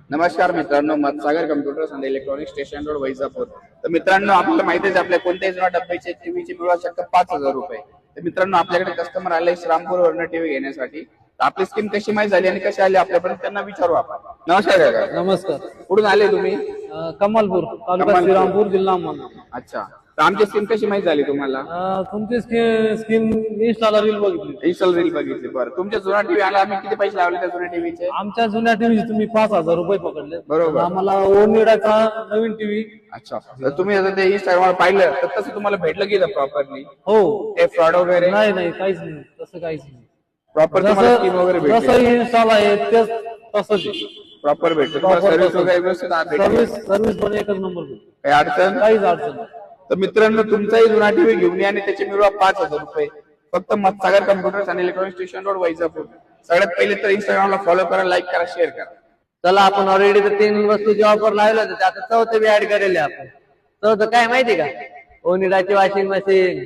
नमस्कार मित्रांनो, मतसागर कम्प्युटर्स आणि इलेक्ट्रॉनिक स्टेशन रोड वैजापूर. तर मित्रांनो, आपल्याला माहितीच आपल्या कोणत्याही जुन्या डब्याचे टीव्हीची मिळू शकतात 5,000 रुपये. तर मित्रांनो, आपल्याकडे कस्टमर आले श्रामपूर वरून टीव्ही घेण्यासाठी. तर आपली स्कीम कशी माहिती झाली आणि कशी आली आपल्यापर्यंत त्यांना विचारू आपण. नमस्कार काका. नमस्कार. कुठून आले तुम्ही? कमलपूर तालुका श्रीरामपूर जिल्हा अहमदनगर. अच्छा, तर आमची स्कीम कशी माहिती झाली तुम्हाला? तुमची स्कीम इंस्टाला रील बघितली. इंस्टॉल रील बघितली. बरं, तुमच्या जुन्या टीव्ही आला आम्ही किती पैसे लावले त्या जुन्या टीव्हीचे? आमच्या जुन्या टीव्हीचे तुम्ही 5,000 रुपये पकडले. बरोबर. आम्हाला ओनिडाचा नवीन टीव्ही. अच्छा, तर तुम्ही आता ते इंस्टाग्रामवर पाहिलं तर तसं तुम्हाला भेटलं की प्रॉपरली? हो. ते फ्रॉड वगैरे नाही काहीच नाही, तसं काहीच नाही. प्रॉपर तुम्हाला स्कीम वगैरे भेटली? जसं इंस्टॉल आहे तेच तसंच प्रॉपर भेटतो तुम्हाला? सर्व्हिस वगैरे व्यवस्थित भेटते? सर्व्हिस पण एकच नंबर. काही अडचण? काहीच अडचण नाही. तर मित्रांनो, तुमचाही जुना टीव्ही घेऊन या आणि त्याचे मिळवा 5,000 रुपये. फक्त मतसागर कम्प्युटर्स आणि इलेक्ट्रॉनिक स्टेशन रोड वैजापूर. सगळ्यात पहिले तर इंस्टाग्रामला फॉलो करा, लाईक करा, शेअर करा. चला आपण ऑलरेडी तर 3 वस्तूचे ऑफर लावलं होतं, आता चौथं बी ऍड करेल आपण. चौथं काय माहिती का? ओनिडाची वॉशिंग मशीन,